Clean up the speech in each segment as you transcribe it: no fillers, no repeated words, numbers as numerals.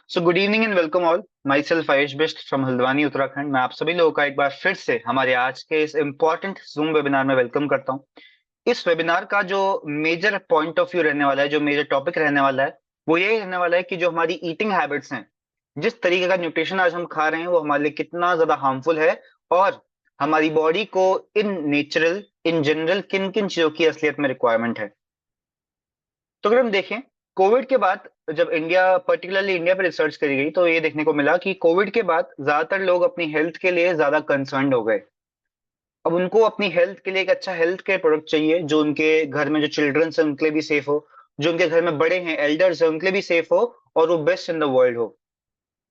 So good evening and welcome all. My self Ayush Bisht from Haldwani Uttarakhand. मैं आप सभी लोगों का एक बार फिर से हमारे आज के इस इम्पोर्टेंट जूम वेबिनार में वेलकम करता हूं। इस वेबिनार का जो मेजर पॉइंट ऑफ व्यू रहने वाला है, जो मेजर टॉपिक रहने वाला है, वो ये रहने वाला है कि जो हमारी ईटिंग हैबिट्स हैं, जिस तरीके का न्यूट्रिशन आज हम खा रहे हैं, वो हमारे लिए कितना ज्यादा हार्मफुल है और हमारी बॉडी को इन नेचुरल इन जनरल किन किन चीजों की असलियत में रिक्वायरमेंट है। तो अगर हम देखें, कोविड के बाद जब पर्टिकुलरली इंडिया पर रिसर्च करी गई, तो ये देखने को मिला कि कोविड के बाद ज्यादातर लोग अपनी हेल्थ के लिए ज्यादा कंसर्न्ड हो गए। अब उनको अपनी हेल्थ के लिए एक अच्छा हेल्थ केयर प्रोडक्ट चाहिए, जो उनके घर में जो चिल्ड्रन है उनके लिए भी सेफ हो, जो उनके घर में बड़े हैं, एल्डर्स है, उनके लिए भी सेफ हो, और वो बेस्ट इन द वर्ल्ड हो।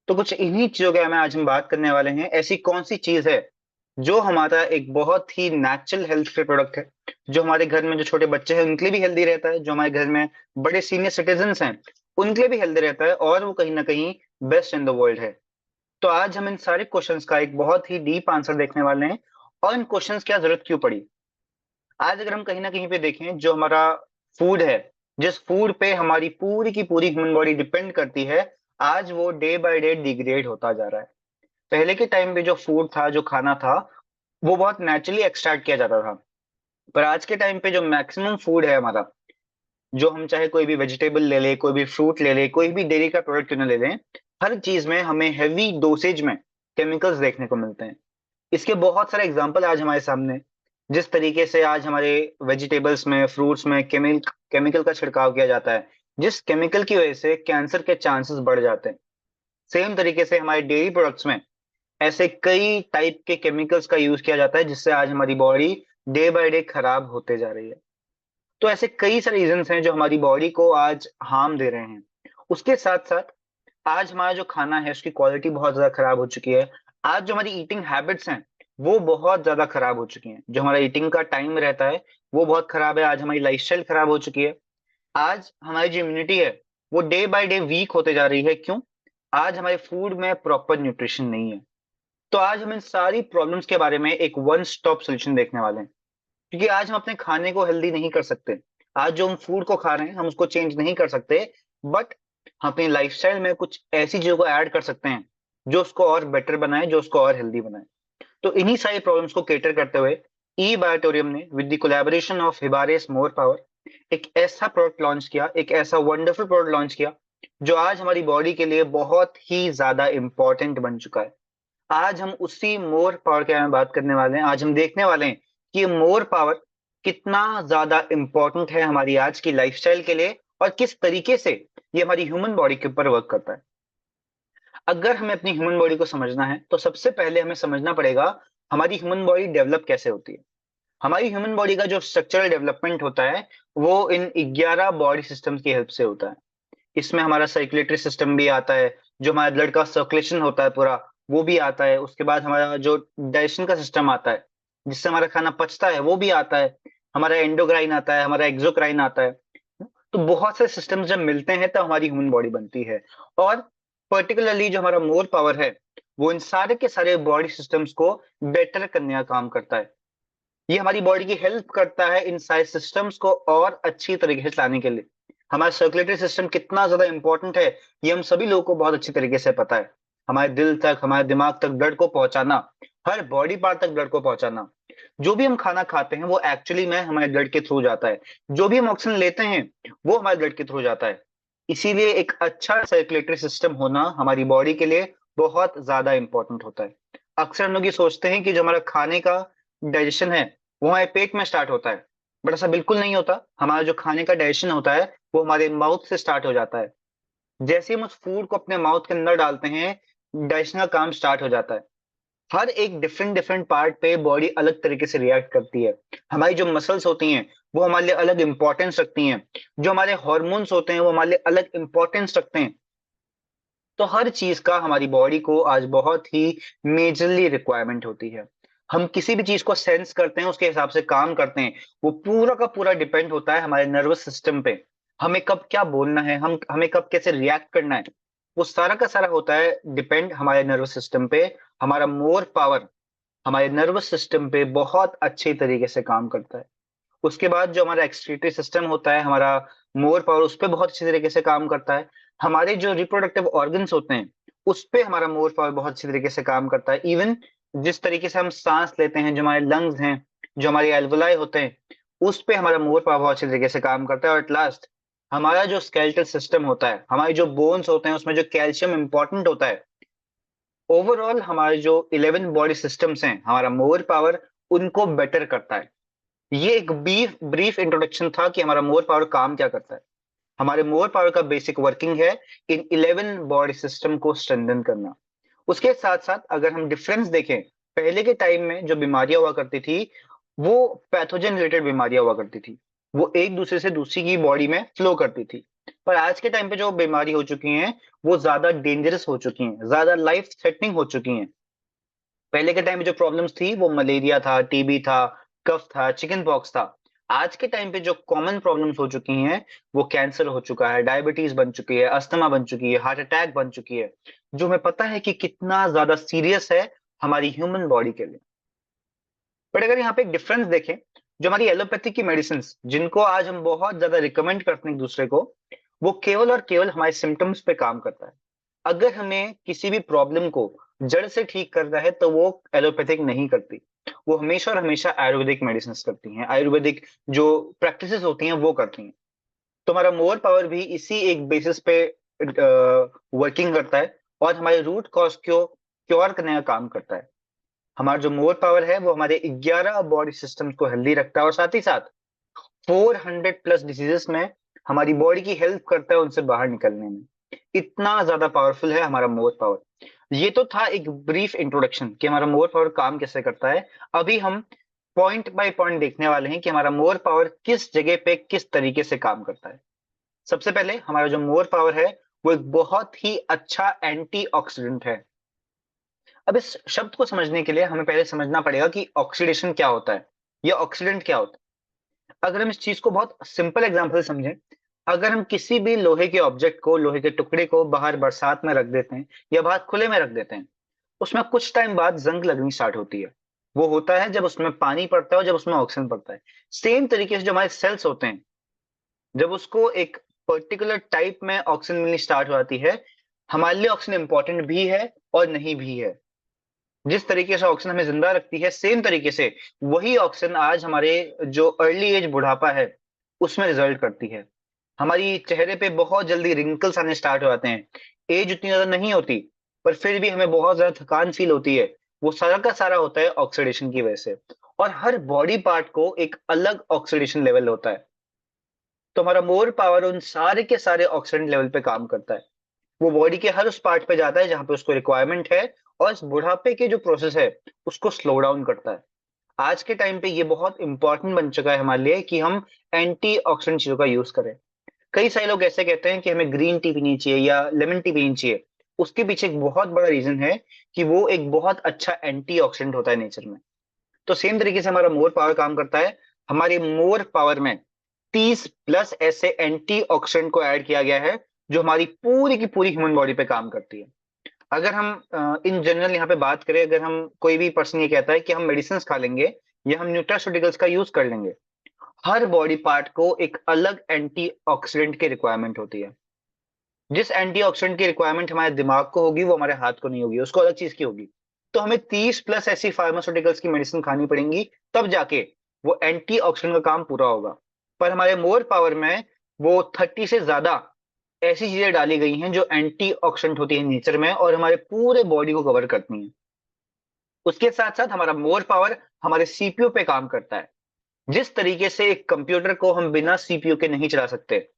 तो कुछ इन्हीं चीजों के में आज हम बात करने वाले हैं। ऐसी कौन सी चीज है जो हमारा एक बहुत ही नेचुरल हेल्थ केयर प्रोडक्ट है, जो हमारे घर में जो छोटे बच्चे हैं उनके लिए भी हेल्दी रहता है, जो हमारे घर में बड़े सीनियर सिटीजन हैं उनके लिए भी हेल्दी रहता है, और वो कहीं ना कहीं बेस्ट इन द वर्ल्ड है। तो आज हम इन सारे क्वेश्चंस का एक बहुत ही डीप आंसर देखने वाले हैं। और इन क्वेश्चंस की जरूरत क्यों पड़ी, आज अगर हम कहीं ना कहीं पे देखें, जो हमारा फूड है, जिस फूड पे हमारी पूरी की पूरी ह्यूमन बॉडी डिपेंड करती है, आज वो डे बाय डे डिग्रेड होता जा रहा है। पहले के टाइम पे जो फूड था, जो खाना था, वो बहुत नेचुरली एक्सट्रैक्ट किया जाता था। पर आज के टाइम पे जो मैक्सिमम फूड है हमारा, जो हम चाहे कोई भी वेजिटेबल ले ले, कोई भी फ्रूट ले ले, कोई भी डेयरी का प्रोडक्ट क्यों ना ले लें, हर चीज में हमें हैवी डोसेज में केमिकल्स देखने को मिलते हैं। इसके बहुत सारे एग्जाम्पल आज हमारे सामने हैं। जिस तरीके से आज हमारे वेजिटेबल्स में, फ्रूट्स में केमिकल का छिड़काव किया जाता है, जिस केमिकल की वजह से कैंसर के चांसेस बढ़ जाते हैं, सेम तरीके से हमारे डेयरी प्रोडक्ट्स में ऐसे कई टाइप के केमिकल्स का यूज किया जाता है, जिससे आज हमारी बॉडी डे बाय डे खराब होते जा रही है। तो ऐसे कई सारे रीजंस हैं जो हमारी बॉडी को आज हार्म दे रहे हैं। उसके साथ साथ आज हमारा जो खाना है उसकी क्वालिटी बहुत ज्यादा खराब हो चुकी है। आज जो हमारी ईटिंग हैबिट्स हैं वो बहुत ज्यादा खराब हो चुकी हैं। जो हमारा ईटिंग का टाइम रहता है वो बहुत खराब है। आज हमारी लाइफस्टाइल खराब हो चुकी है। आज हमारी जो इम्यूनिटी है वो डे बाय डे वीक होते जा रही है। क्यों? आज हमारे फूड में प्रॉपर न्यूट्रिशन नहीं है। तो आज हम इन सारी प्रॉब्लम्स के बारे में एक वन स्टॉप सोल्यूशन देखने वाले हैं, क्योंकि आज हम अपने खाने को हेल्दी नहीं कर सकते। आज जो हम फूड को खा रहे हैं हम उसको चेंज नहीं कर सकते, बट हम अपनी लाइफस्टाइल में कुछ ऐसी चीजों को ऐड कर सकते हैं जो उसको और बेटर बनाए, जो उसको और हेल्दी बनाए। तो इन्हीं सारी प्रॉब्लम्स को केटर करते हुए ई बायोटोरियम ने विद द कोलैबोरेशन ऑफ हिबारियस मोर पावर एक ऐसा प्रोडक्ट लॉन्च किया, एक ऐसा वंडरफुल प्रोडक्ट लॉन्च किया, जो आज हमारी बॉडी के लिए बहुत ही ज्यादा इंपॉर्टेंट बन चुका है। आज हम उसी मोर पावर के बारे में बात करने वाले हैं। आज हम देखने वाले हैं कि ये मोर पावर कितना ज्यादा इंपॉर्टेंट है हमारी आज की लाइफस्टाइल के लिए, और किस तरीके से ये हमारी ह्यूमन बॉडी के ऊपर वर्क करता है। अगर हमें अपनी ह्यूमन बॉडी को समझना है तो सबसे पहले हमें समझना पड़ेगा हमारी ह्यूमन बॉडी डेवलप कैसे होती है। हमारी ह्यूमन बॉडी का जो स्ट्रक्चरल डेवलपमेंट होता है वो इन 11 बॉडी सिस्टम्स की हेल्प से होता है। इसमें हमारा सर्कुलेटरी सिस्टम भी आता है, जो हमारा ब्लड का सर्कुलेशन होता है पूरा, वो भी आता है। उसके बाद हमारा जो डाइजेशन का सिस्टम आता है, जिससे हमारा खाना पचता है, वो भी आता है। हमारा एंडोक्राइन आता है, हमारा एक्सोक्राइन आता है। तो बहुत से सिस्टम्स जब मिलते हैं तब हमारी ह्यूमन बॉडी बनती है। और पर्टिकुलरली जो हमारा मोर पावर है, वो इन सारे के सारे बॉडी सिस्टम्स को बेटर करने का काम करता है। ये हमारी बॉडी की हेल्प करता है इन सारे सिस्टम्स को और अच्छी तरीके से चलाने के लिए। हमारा सर्कुलेटरी सिस्टम कितना ज्यादा इंपॉर्टेंट है, ये हम सभी लोगों को बहुत अच्छी तरीके से पता है। हमारे दिल तक, हमारे दिमाग तक ब्लड को पहुंचाना, हर बॉडी पार्ट तक ब्लड को पहुंचाना। जो भी हम खाना खाते हैं वो एक्चुअली में हमारे ब्लड के थ्रू जाता है। जो भी हम ऑक्सीजन लेते हैं वो हमारे ब्लड के थ्रू जाता है। इसीलिए एक अच्छा सर्कुलेटरी सिस्टम होना हमारी बॉडी के लिए बहुत ज्यादा इंपॉर्टेंट होता है। अक्सर हम लोग ये सोचते हैं कि जो हमारा खाने का डाइजेशन है वो हमारे पेट में स्टार्ट होता है, बट ऐसा बिल्कुल नहीं होता। हमारा जो खाने का डाइजेशन होता है वो हमारे माउथ से स्टार्ट हो जाता है। जैसे हम उस फूड को अपने माउथ के अंदर डालते हैं, डाइजेशन का काम स्टार्ट हो जाता है। हर एक डिफरेंट डिफरेंट पार्ट पे बॉडी अलग तरीके से रिएक्ट करती है। हमारी जो मसल्स होती हैं वो हमारे लिए अलग इंपॉर्टेंस रखती हैं। जो हमारे हॉर्मोन्स होते हैं वो हमारे लिए अलग इंपॉर्टेंस रखते हैं। तो हर चीज का हमारी बॉडी को आज बहुत ही मेजरली रिक्वायरमेंट होती है। हम किसी भी चीज को सेंस करते हैं, उसके हिसाब से काम करते हैं। वो पूरा का पूरा डिपेंड होता है हमारे नर्वस सिस्टम पे। हमें कब क्या बोलना है, हमें कब कैसे रिएक्ट करना है, वो सारा का सारा होता है डिपेंड हमारे नर्वस सिस्टम पे। हमारा मोर पावर हमारे नर्वस सिस्टम पे बहुत अच्छे तरीके से काम करता है। उसके बाद जो हमारा एक्सक्रीटरी सिस्टम होता है, हमारा मोर पावर उस पे बहुत अच्छी तरीके से काम करता है। हमारे जो रिप्रोडक्टिव ऑर्गन्स होते हैं उस पे हमारा मोर पावर बहुत अच्छी तरीके से काम करता है। इवन जिस तरीके से हम सांस लेते हैं, जो हमारे लंग्स हैं, जो हमारे एल्वोलाई होते हैं, उस पे हमारा मोर पावर बहुत अच्छी तरीके से काम करता है। और एट लास्ट हमारा जो स्केलेटल सिस्टम होता है, हमारे जो बोन्स होते हैं, उसमें जो कैल्शियम इंपॉर्टेंट होता है, ओवरऑल हमारे जो 11 बॉडी सिस्टम्स हैं, हमारा मोर पावर उनको बेटर करता है। ये एक ब्रीफ ब्रीफ इंट्रोडक्शन था कि हमारा मोर पावर काम क्या करता है। हमारे मोर पावर का बेसिक वर्किंग है इन 11 बॉडी सिस्टम को स्ट्रेंथन करना। उसके साथ साथ अगर हम डिफरेंस देखें, पहले के टाइम में जो बीमारियां हुआ करती थी वो पैथोजन रिलेटेड बीमारियां हुआ करती थी, वो एक दूसरे से दूसरी की बॉडी में फ्लो करती थी। पर आज के टाइम पे जो बीमारी हो चुकी हैं वो ज्यादा डेंजरस हो चुकी हैं, ज्यादा लाइफ थ्रेटनिंग हो चुकी हैं। पहले के टाइम में जो प्रॉब्लम्स थी वो मलेरिया था, टीबी था, कफ था, चिकन पॉक्स था। आज के टाइम पे जो कॉमन प्रॉब्लम्स हो चुकी हैं वो कैंसर हो चुका है, डायबिटीज बन चुकी है, अस्थमा बन चुकी है, हार्ट अटैक बन चुकी है, जो हमें पता है कि कितना ज्यादा सीरियस है हमारी ह्यूमन बॉडी के लिए। बट अगर यहाँ पे एक डिफरेंस देखें, जो हमारी एलोपैथी की मेडिसिन जिनको आज हम बहुत ज्यादा रिकमेंड करते हैं एक दूसरे को, वो केवल और केवल हमारे सिम्टम्स पे काम करता है। अगर हमें किसी भी प्रॉब्लम को जड़ से ठीक करना है तो वो एलोपैथिक नहीं करती, वो हमेशा और हमेशा आयुर्वेदिक मेडिसिन करती हैं, आयुर्वेदिक जो प्रैक्टिसेस होती हैं वो करती हैं। तो हमारा मोर पावर भी इसी एक बेसिस पे वर्किंग करता है और हमारे रूट कॉज को क्योर करने का काम करता है। हमारा जो मोर पावर है वो हमारे 11 बॉडी सिस्टम्स को हेल्दी रखता है और साथ ही साथ 400 प्लस डिसीजेस में हमारी बॉडी की हेल्प करता है उनसे बाहर निकलने में। इतना ज्यादा पावरफुल है हमारा मोर पावर। ये तो था एक ब्रीफ इंट्रोडक्शन कि हमारा मोर पावर काम कैसे करता है। अभी हम पॉइंट बाय पॉइंट देखने वाले हैं कि हमारा मोर पावर किस जगह पे किस तरीके से काम करता है। सबसे पहले हमारा जो मोर पावर है वो एक बहुत ही अच्छा एंटीऑक्सीडेंट है। अब इस शब्द को समझने के लिए हमें पहले समझना पड़ेगा कि ऑक्सीडेशन क्या होता है या ऑक्सीडेंट क्या होता है। अगर हम इस चीज को बहुत सिंपल एग्जांपल से समझें, अगर हम किसी भी लोहे के ऑब्जेक्ट को, लोहे के टुकड़े को बाहर बरसात में रख देते हैं या बाहर खुले में रख देते हैं, उसमें कुछ टाइम बाद जंग लगनी स्टार्ट होती है। वो होता है जब उसमें पानी पड़ता है और जब उसमें ऑक्सीजन पड़ता है। सेम तरीके से जो हमारे सेल्स होते हैं, जब उसको एक पर्टिकुलर टाइप में ऑक्सीजन मिलनी स्टार्ट हो जाती है, हमारे लिए ऑक्सीजन इंपॉर्टेंट भी है और नहीं भी है। जिस तरीके से ऑक्सीजन हमें जिंदा रखती है, सेम तरीके से वही ऑक्सीजन आज हमारे जो अर्ली एज बुढ़ापा है उसमें रिजल्ट करती है। हमारी चेहरे पे बहुत जल्दी रिंकल्स आने स्टार्ट हो जाते हैं। एज उतनी ज्यादा नहीं होती पर फिर भी हमें बहुत ज्यादा थकान फील होती है। वो सारा का सारा होता है ऑक्सीडेशन की वजह से। और हर बॉडी पार्ट को एक अलग ऑक्सीडेशन लेवल होता है। तो हमारा मोर पावर उन सारे के सारे ऑक्सीडेंट लेवल पे काम करता है। वो बॉडी के हर उस पार्ट पे जाता है जहां पे उसको रिक्वायरमेंट है और इस बुढ़ापे के जो प्रोसेस है उसको स्लो डाउन करता है। आज के टाइम पे ये बहुत इंपॉर्टेंट बन चुका है हमारे लिए कि हम एंटी ऑक्सीडेंट चीजों का यूज करें। कई सारे लोग ऐसे कहते हैं कि हमें ग्रीन टी पीनी चाहिए या लेमन टी पीनी चाहिए। उसके पीछे एक बहुत बड़ा रीजन है कि वो एक बहुत अच्छा एंटी ऑक्सीडेंट होता है नेचर में। तो सेम तरीके से हमारा मोर पावर काम करता है। हमारे मोर पावर में 30 प्लस ऐसे एंटी ऑक्सीडेंट को ऐड किया गया है जो हमारी पूरी की पूरी ह्यूमन बॉडी पे काम करती है। अगर हम इन जनरल यहाँ पे बात करें, अगर हम कोई भी पर्सन ये कहता है कि हम मेडिसिन खा लेंगे या हम न्यूट्रास्यूटिकल्स का यूज कर लेंगे, हर बॉडी पार्ट को एक अलग एंटीऑक्सीडेंट की रिक्वायरमेंट होती है। जिस एंटीऑक्सीडेंट की रिक्वायरमेंट हमारे दिमाग को होगी वो हमारे हाथ को नहीं होगी, उसको अलग चीज की होगी। तो हमें 30 प्लस ऐसी फार्मास्यूटिकल्स की मेडिसिन खानी पड़ेंगी, तब जाके वो एंटीऑक्सीडेंट का काम पूरा होगा। पर हमारे मोर पावर में वो 30 से ज्यादा ऐसी चीजें डाली गई हैं जो एंटीऑक्सीडेंट होती है नेचर में और हमारे पूरे बॉडी को कवर करती हैं। उसके साथ साथ हमारा मोर पावर हमारे सीपीयू पे काम करता है। जिस तरीके से एक कंप्यूटर को हम बिना सीपीयू के नहीं चला सकते,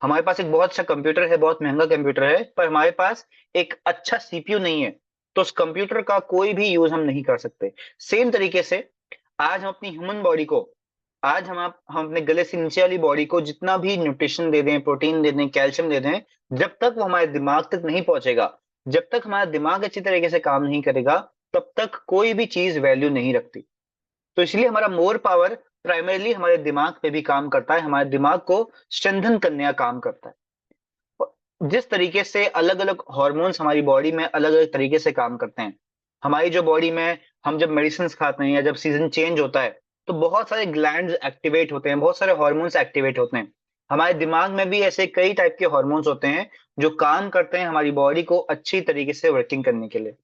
हमारे पास एक बहुत अच्छा कंप्यूटर है, बहुत महंगा कंप्यूटर है, पर हमारे पास एक अच्छा सीपीयू नहीं है, तो उस कंप्यूटर का कोई भी यूज हम नहीं कर सकते। सेम तरीके से आज हम अपनी ह्यूमन बॉडी को, आज हम अपने गले से नीचे वाली बॉडी को जितना भी न्यूट्रिशन दे दें, प्रोटीन दे दें, कैल्शियम दे दें, जब तक वो हमारे दिमाग तक नहीं पहुंचेगा, जब तक हमारा दिमाग अच्छी तरीके से काम नहीं करेगा, तब तक कोई भी चीज वैल्यू नहीं रखती। तो इसलिए हमारा मोर पावर प्राइमरीली हमारे दिमाग पे भी काम करता है, हमारे दिमाग को स्ट्रेंथन करने का काम करता है। जिस तरीके से अलग अलग हॉर्मोन्स हमारी बॉडी में अलग अलग तरीके से काम करते हैं, हमारी जो बॉडी में हम जब मेडिसिन खाते हैं या जब सीजन चेंज होता है तो बहुत सारे ग्लैंड्स एक्टिवेट होते हैं, बहुत सारे हॉर्मोन्स एक्टिवेट होते हैं। हमारे दिमाग में भी ऐसे कई टाइप के हॉर्मोन्स होते हैं जो काम करते हैं हमारी बॉडी को अच्छी तरीके से वर्किंग करने के लिए।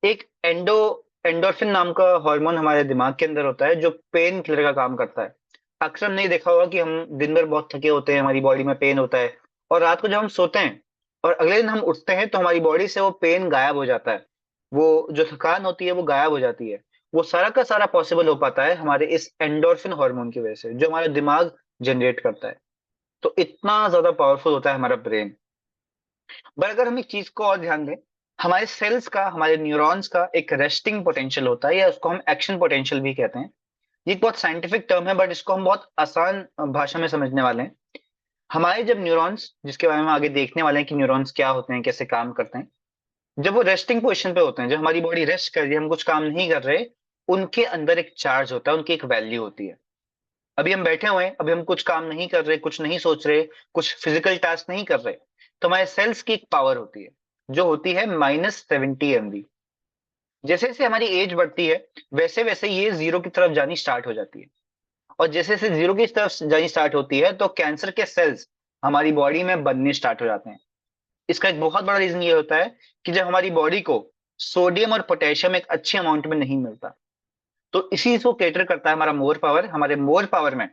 एक एंडोर्फिन नाम का हार्मोन हमारे दिमाग के अंदर होता है जो पेन किलर का काम करता है। अक्सर हमने देखा होगा कि हम दिन भर बहुत थके होते हैं, हमारी बॉडी में पेन होता है, और रात को जब हम सोते हैं और अगले दिन हम उठते हैं तो हमारी बॉडी से वो पेन गायब हो जाता है। वो जो थकान होती है वो गायब हो जाती है। वो सारा का सारा पॉसिबल हो पाता है हमारे इस एंडोर्फिन हार्मोन की वजह से जो हमारा दिमाग जनरेट करता है। तो इतना ज्यादा पावरफुल होता है हमारा ब्रेन। पर अगर हम एक चीज को और ध्यान दें, हमारे सेल्स का, हमारे न्यूरॉन्स का एक रेस्टिंग पोटेंशियल होता है, या उसको हम एक्शन पोटेंशियल भी कहते हैं। ये एक बहुत साइंटिफिक टर्म है, बट इसको हम बहुत आसान भाषा में समझने वाले हैं। हमारे जब न्यूरॉन्स, जिसके बारे में आगे देखने वाले हैं कि न्यूरॉन्स क्या होते हैं, कैसे काम करते हैं, जब वो रेस्टिंग पोजिशन पे होते हैं, जब हमारी बॉडी रेस्ट कर रही है, हम कुछ काम नहीं कर रहे, उनके अंदर एक चार्ज होता है, उनकी एक वैल्यू होती है। अभी हम बैठे हुए हैं, अभी हम कुछ काम नहीं कर रहे, कुछ नहीं सोच रहे, कुछ फिजिकल टास्क नहीं कर रहे, तो हमारे सेल्स की एक पावर होती है जो होती है -70 MV। जैसे जैसे हमारी एज बढ़ती है वैसे वैसे ये जीरो की तरफ जानी स्टार्ट हो जाती है, और जैसे जैसे जीरो की तरफ जानी स्टार्ट होती है तो कैंसर के सेल्स हमारी बॉडी में बनने स्टार्ट हो जाते हैं। इसका एक बहुत बड़ा रीजन ये होता है कि जब हमारी बॉडी को सोडियम और पोटेशियम एक अच्छे अमाउंट में नहीं मिलता, तो इसी चीज को कैटर करता है हमारा मोर पावर। हमारे मोर पावर में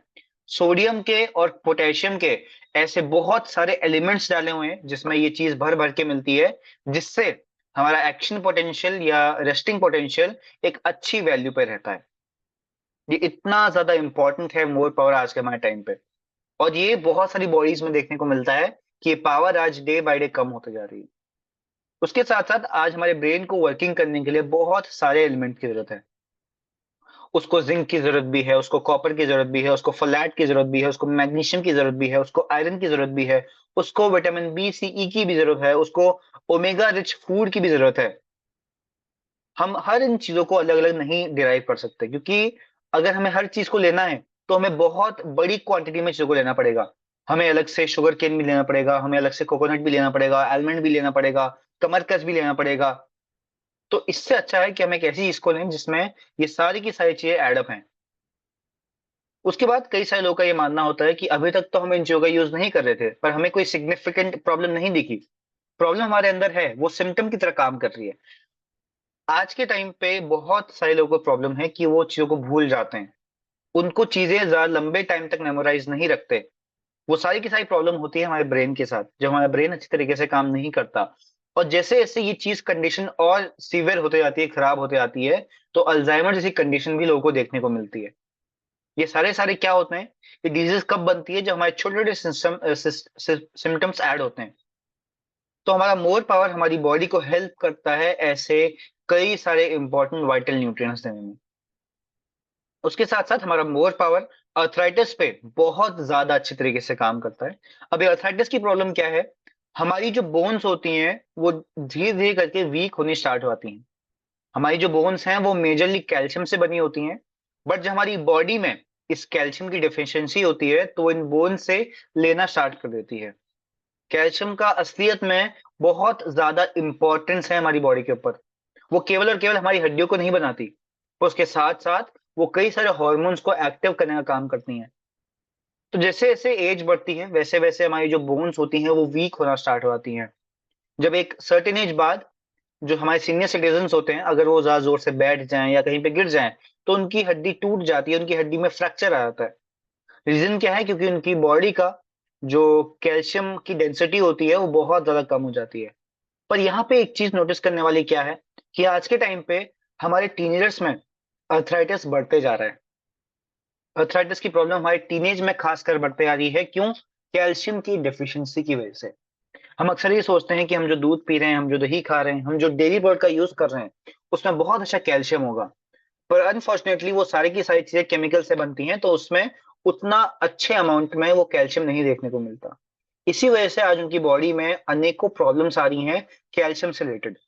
सोडियम के और पोटेशियम के ऐसे बहुत सारे एलिमेंट्स डाले हुए हैं जिसमें ये चीज भर भर के मिलती है, जिससे हमारा एक्शन पोटेंशियल या रेस्टिंग पोटेंशियल एक अच्छी वैल्यू पे रहता है। ये इतना ज्यादा इंपॉर्टेंट है मोर पावर आज के हमारे टाइम पे, और ये बहुत सारी बॉडीज में देखने को मिलता है कि ये पावर आज डे बाय डे कम होते जा रही है। उसके साथ साथ आज हमारे ब्रेन को वर्किंग करने के लिए बहुत सारे एलिमेंट की जरूरत है। उसको जिंक की जरूरत भी है, उसको कॉपर की जरूरत भी है, उसको फोलेट की जरूरत भी है, उसको मैग्नीशियम की जरूरत भी है, उसको आयरन की जरूरत भी है, उसको विटामिन B, C, E की भी जरूरत है, उसको ओमेगा रिच फूड की भी जरूरत है। हम हर इन चीजों को अलग अलग नहीं डिराइव कर सकते, क्योंकि अगर हमें हर चीज को लेना है तो हमें बहुत बड़ी क्वांटिटी में चीजों को लेना पड़ेगा। हमें अलग से शुगर केन भी लेना पड़ेगा, हमें अलग से कोकोनट भी लेना पड़ेगा, आलमंड भी लेना पड़ेगा, कमरकस भी लेना पड़ेगा। तो इससे अच्छा है कि हम एक ऐसी चीज को लें जिसमें ये सारी की सारी चीजें एडअप हैं। उसके बाद कई सारे लोगों का ये मानना होता है कि अभी तक तो हम इन चीजों का यूज नहीं कर रहे थे, पर हमें कोई सिग्निफिकेंट प्रॉब्लम नहीं दिखी। प्रॉब्लम हमारे अंदर है, वो सिम्टम की तरह काम कर रही है। आज के टाइम पे बहुत सारे लोगों को प्रॉब्लम है कि वो चीजों को भूल जाते हैं, उनको चीजें ज्यादा लंबे टाइम तक मेमोराइज नहीं रखते। वो सारी की सारी प्रॉब्लम होती है हमारे ब्रेन के साथ, जब हमारा ब्रेन अच्छी तरीके से काम नहीं करता। और जैसे जैसे ये चीज कंडीशन और सीवियर होते जाती है, खराब होते जाती है, तो अल्जाइमर जैसी कंडीशन भी लोगों को देखने को मिलती है। ये सारे सारे क्या होते हैं, ये डिजीज कब बनती है, जब हमारे छोटे छोटे सिम्टम्स ऐड होते हैं। तो हमारा मोर पावर हमारी बॉडी को हेल्प करता है ऐसे कई सारे इंपॉर्टेंट वाइटल न्यूट्रिएंट्स देने में। उसके साथ साथ हमारा मोर पावर अर्थराइटिस पे बहुत ज्यादा अच्छी तरीके से काम करता है। अब अर्थराइटिस की प्रॉब्लम क्या है, हमारी जो बोन्स होती हैं वो धीरे धीरे करके वीक होनी स्टार्ट होती हैं। हमारी जो बोन्स हैं वो मेजरली कैल्शियम से बनी होती हैं, बट जब हमारी बॉडी में इस कैल्शियम की डिफिशियंसी होती है तो इन बोन से लेना स्टार्ट कर देती है। कैल्शियम का असलियत में बहुत ज्यादा इंपॉर्टेंस है हमारी बॉडी के ऊपर। वो केवल और केवल हमारी हड्डियों को नहीं बनाती, पर उसके साथ साथ वो कई सारे हॉर्मोन्स को एक्टिव करने का काम करती हैं। तो जैसे जैसे एज बढ़ती है वैसे वैसे हमारी जो बोन्स होती हैं वो वीक होना स्टार्ट हो जाती हैं। जब एक सर्टेन एज बाद जो हमारे सीनियर सिटीजन होते हैं, अगर वो ज्यादा जोर से बैठ जाएं या कहीं पे गिर जाएं तो उनकी हड्डी टूट जाती है, उनकी हड्डी में फ्रैक्चर आ जाता है। रीजन क्या है, क्योंकि उनकी बॉडी का जो कैल्शियम की डेंसिटी होती है वो बहुत ज्यादा कम हो जाती है। पर यहाँ पे एक चीज नोटिस करने वाली क्या है कि आज के टाइम पे हमारे टीनेजर्स में अर्थराइटिस बढ़ते जा रहा है। अर्थराइटिस की प्रॉब्लम हमारे टीनेज में खासकर बढ़ते आ रही है। क्यों? कैल्शियम की डेफिशिएंसी की वजह से। हम अक्सर ये सोचते हैं कि हम जो दूध पी रहे हैं, हम जो दही खा रहे हैं, हम जो डेयरी प्रोडक्ट का यूज कर रहे हैं उसमें बहुत अच्छा कैल्शियम होगा, पर अनफॉर्चुनेटली वो सारी की सारी चीजें केमिकल से बनती हैं, तो उसमें उतना अच्छे अमाउंट में वो कैल्शियम नहीं देखने को मिलता। इसी वजह से आज उनकी बॉडी में अनेकों प्रॉब्लम्स आ रही हैं कैल्शियम से रिलेटेड।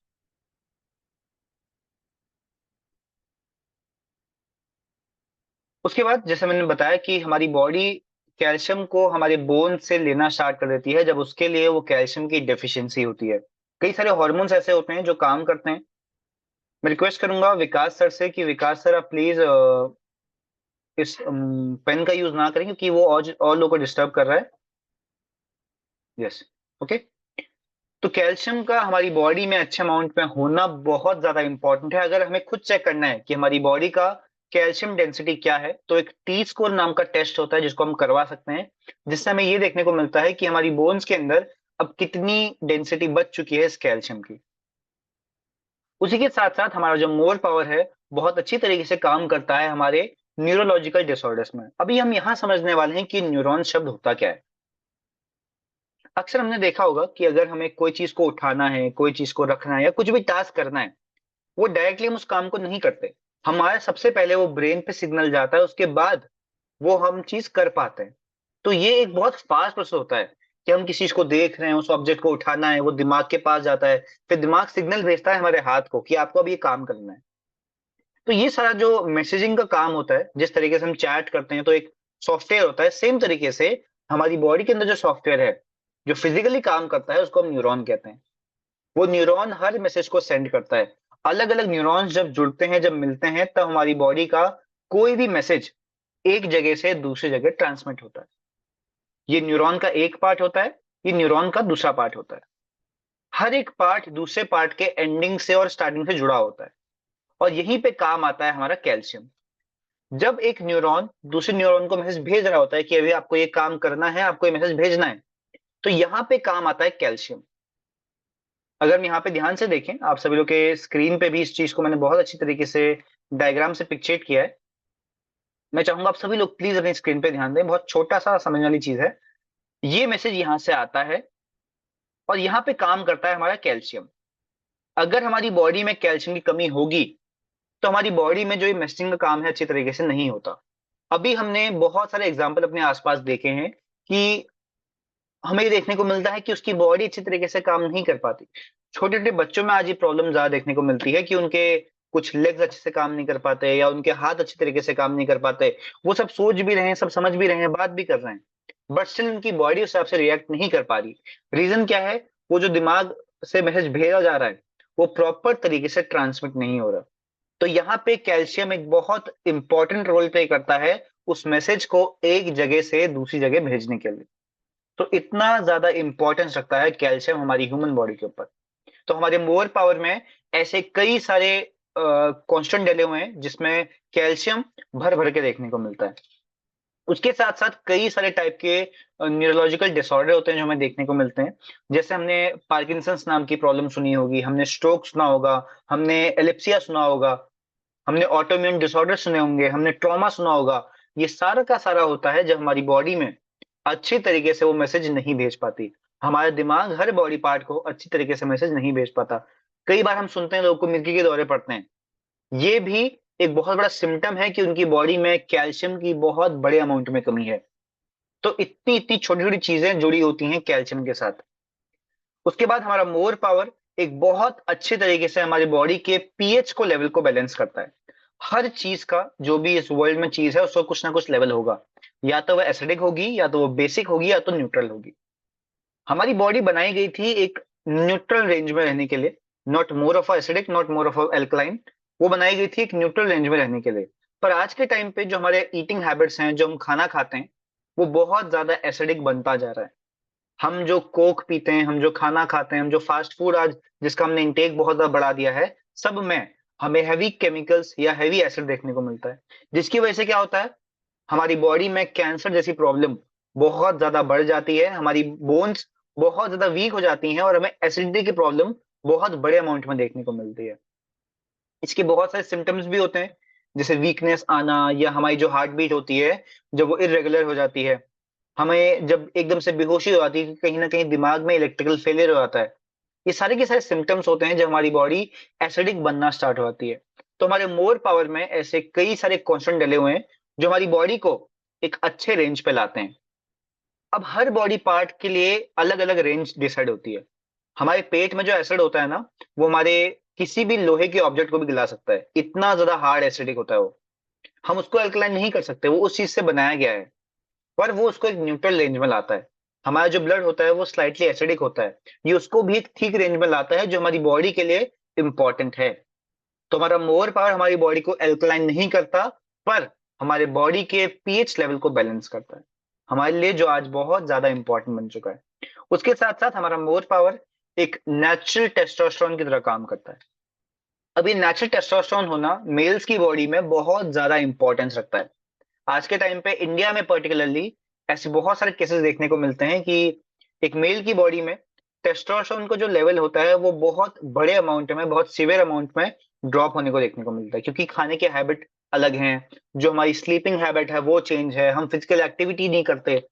उसके बाद जैसे मैंने बताया कि हमारी बॉडी कैल्शियम को हमारे बोन से लेना स्टार्ट कर देती है जब उसके लिए वो कैल्शियम की डेफिशिएंसी होती है। कई सारे हॉर्मोन्स ऐसे होते हैं जो काम करते हैं। मैं रिक्वेस्ट करूंगा विकास सर से कि विकास सर आप प्लीज इस पेन का यूज ना करें क्योंकि वो और लोगों को डिस्टर्ब कर रहा है। यस। ओके। तो कैल्शियम का हमारी बॉडी में अच्छे अमाउंट में होना बहुत ज्यादा इंपॉर्टेंट है। अगर हमें खुद चेक करना है कि हमारी बॉडी का कैल्शियम डेंसिटी क्या है, तो एक टी स्कोर नाम का टेस्ट होता है जिसको हम करवा सकते हैं, जिससे हमें ये देखने को मिलता है कि हमारी बोन्स के अंदर अब कितनी डेंसिटी बच चुकी है इस कैल्शियम की। उसी के साथ साथ हमारा जो मोर पावर है बहुत अच्छी तरीके से काम करता है हमारे न्यूरोलॉजिकल डिसऑर्डर्स में। अभी हम यहां समझने वाले हैं कि न्यूरॉन शब्द होता क्या है। अक्सर हमने देखा होगा कि अगर हमें कोई चीज को उठाना है, कोई चीज को रखना है या कुछ भी टास्क करना है, वो डायरेक्टली हम उस काम को नहीं करते। हमारे सबसे पहले वो ब्रेन पे सिग्नल जाता है, उसके बाद वो हम चीज कर पाते हैं। तो ये एक बहुत फास्ट प्रोसेस होता है कि हम किसी चीज को देख रहे हैं, उस ऑब्जेक्ट को उठाना है, वो दिमाग के पास जाता है, फिर दिमाग सिग्नल भेजता है हमारे हाथ को कि आपको अब ये काम करना है। तो ये सारा जो मैसेजिंग का काम होता है, जिस तरीके से हम चैट करते हैं तो एक सॉफ्टवेयर होता है, सेम तरीके से हमारी बॉडी के अंदर जो सॉफ्टवेयर है जो फिजिकली काम करता है उसको हम न्यूरॉन कहते हैं। वो न्यूरॉन हर मैसेज को सेंड करता है। अलग अलग न्यूरॉन्स जब जुड़ते हैं, जब मिलते हैं, तब हमारी बॉडी का कोई भी मैसेज एक जगह से दूसरी जगह ट्रांसमिट होता है। ये न्यूरॉन का एक पार्ट होता है, ये न्यूरॉन का दूसरा पार्ट होता है। हर एक पार्ट दूसरे पार्ट के एंडिंग से और स्टार्टिंग से जुड़ा होता है, और यहीं पे काम आता है हमारा कैल्शियम। जब एक न्यूरॉन दूसरे न्यूरॉन को मैसेज भेज रहा होता है कि अभी आपको ये काम करना है, आपको ये मैसेज भेजना है, तो यहां पे काम आता है कैल्शियम। अगर हम यहाँ पे ध्यान से देखें, आप सभी लोग के स्क्रीन पे भी इस चीज को मैंने बहुत अच्छी तरीके से डायग्राम से पिक्चर किया है। मैं चाहूंगा आप सभी लोग प्लीज अपनी स्क्रीन पे ध्यान दें, बहुत छोटा सा समझने वाली चीज है। ये मैसेज यहां से आता है और यहाँ पे काम करता है हमारा कैल्शियम। अगर हमारी बॉडी में कैल्शियम की कमी होगी तो हमारी बॉडी में जो ये मैसेजिंग का काम है अच्छी तरीके से नहीं होता। अभी हमने बहुत सारे एग्जाम्पल अपने आसपास देखे हैं कि हमें ये देखने को मिलता है कि उसकी बॉडी अच्छी तरीके से काम नहीं कर पाती। छोटे छोटे बच्चों में आज ये प्रॉब्लम ज्यादा देखने को मिलती है कि उनके कुछ लेग्स अच्छे से काम नहीं कर पाते या उनके हाथ अच्छी तरीके से काम नहीं कर पाते। वो सब सोच भी रहे हैं, सब समझ भी रहे हैं, बात भी कर रहे हैं, बट स्टिल उनकी बॉडी उस हिसाब से रिएक्ट नहीं कर पा रही। रीजन क्या है? वो जो दिमाग से मैसेज भेजा जा रहा है वो प्रॉपर तरीके से ट्रांसमिट नहीं हो रहा। तो यहाँ पे कैल्शियम एक बहुत इंपॉर्टेंट रोल प्ले करता है उस मैसेज को एक जगह से दूसरी जगह भेजने के लिए। तो इतना ज्यादा इंपॉर्टेंस रखता है कैल्शियम हमारी ह्यूमन बॉडी के ऊपर। तो हमारे मोर पावर में ऐसे कई सारे कॉन्स्टेंट डले हुए हैं जिसमें कैल्शियम भर भर के देखने को मिलता है। उसके साथ साथ कई सारे टाइप के न्यूरोलॉजिकल डिसऑर्डर होते हैं जो हमें देखने को मिलते हैं। जैसे हमने पार्किंसंस नाम की प्रॉब्लम सुनी होगी, हमने स्ट्रोक सुना होगा, हमने एलिप्सिया सुना होगा, हमने ऑटोइम्यून डिसऑर्डर सुने होंगे, हमने ट्रॉमा सुना होगा। ये सारा का सारा होता है जब हमारी बॉडी में अच्छी तरीके से वो मैसेज नहीं भेज पाती। हमारा दिमाग हर बॉडी पार्ट को अच्छी तरीके से मैसेज नहीं भेज पाता। कई बार हम सुनते हैं लोगों को मिर्गी के दौरे पड़ते हैं। ये भी एक बहुत बड़ा सिम्टम है कि उनकी बॉडी में कैल्शियम की बहुत बड़े अमाउंट में कमी है। तो इतनी इतनी छोटी छोटी चीजें जुड़ी होती हैं कैल्शियम के साथ। उसके बाद हमारा मोर पावर एक बहुत अच्छे तरीके से हमारी बॉडी के पीएच को लेवल को बैलेंस करता है। हर चीज का जो भी इस वर्ल्ड में चीज है उसका कुछ ना कुछ लेवल होगा, या तो वो एसिडिक होगी, या तो वो बेसिक होगी, या तो न्यूट्रल होगी। हमारी बॉडी बनाई गई थी एक न्यूट्रल रेंज में रहने के लिए, not more of acidic, not more of alkaline. वो बनाई गई थी एक न्यूट्रल रेंज में रहने के लिए। पर आज के टाइम पे जो हमारे ईटिंग हैबिट्स हैं, जो हम खाना खाते हैं, वो बहुत ज्यादा एसिडिक बनता जा रहा है। हम जो कोक पीते हैं, हम जो खाना खाते हैं, हम जो फास्ट फूड आज जिसका हमने इंटेक बहुत ज्यादा बढ़ा दिया है, सब में हमें हैवी केमिकल्स या हैवी एसिड देखने को मिलता है। जिसकी वजह से क्या होता है, हमारी बॉडी में कैंसर जैसी प्रॉब्लम बहुत ज्यादा बढ़ जाती है, हमारी बोन्स बहुत ज्यादा वीक हो जाती हैं, और हमें एसिडिटी की प्रॉब्लम बहुत बड़े अमाउंट में देखने को मिलती है। इसके बहुत सारे सिम्टम्स भी होते हैं, जैसे वीकनेस आना, या हमारी जो हार्ट बीट होती है जब वो इरेगुलर हो जाती है, हमें जब एकदम से बेहोशी हो जाती है कि कहीं ना कहीं दिमाग में इलेक्ट्रिकल फेलियर हो जाता है। ये सारे के सारे सिम्टम्स होते हैं जब हमारी बॉडी एसिडिक बनना स्टार्ट हो जाती है। तो हमारे मोर पावर में ऐसे कई सारे कॉन्स्टेंट डले हुए हैं जो हमारी बॉडी को एक अच्छे रेंज पे लाते हैं। अब हर बॉडी पार्ट के लिए अलग अलग रेंज डिसाइड होती है। हमारे पेट में जो एसिड होता है ना, वो हमारे किसी भी लोहे के ऑब्जेक्ट को भी गिला सकता है, इतना ज्यादा हार्ड एसिडिक होता है वो। हम उसको अल्कलाइन नहीं कर सकते, वो उस चीज से बनाया गया है, पर वो उसको एक न्यूट्रल रेंज में लाता है। हमारा जो ब्लड होता है वो स्लाइटली एसिडिक होता है, ये उसको भी एक ठीक रेंज में लाता है जो हमारी बॉडी के लिए इंपॉर्टेंट है। तो हमारा मोर पावर हमारी बॉडी को एल्कलाइन नहीं करता, पर हमारे बॉडी के पीएच लेवल को बैलेंस करता है, हमारे लिए जो आज बहुत ज्यादा इंपॉर्टेंट बन चुका है। उसके साथ साथ हमारा मोर पावर एक नेचुरल टेस्टोस्टेरोन की तरह काम करता है। अब ये नेचुरल टेस्टोस्टेरोन होना मेल्स की बॉडी में बहुत ज्यादा इंपॉर्टेंस रखता है। आज के टाइम पे इंडिया में पर्टिकुलरली ऐसे बहुत सारे केसेस देखने को मिलते हैं कि एक मेल की बॉडी में टेस्टोस्टेरोन का जो लेवल होता है वो बहुत बड़े अमाउंट में, बहुत सीवियर अमाउंट में ड्रॉप होने को देखने को मिलता है, क्योंकि खाने के हैबिट अलग हैं, जो हमारी स्लीपिंग हैबिट है वो चेंज है, हम फिजिकल एक्टिविटी नहीं करते।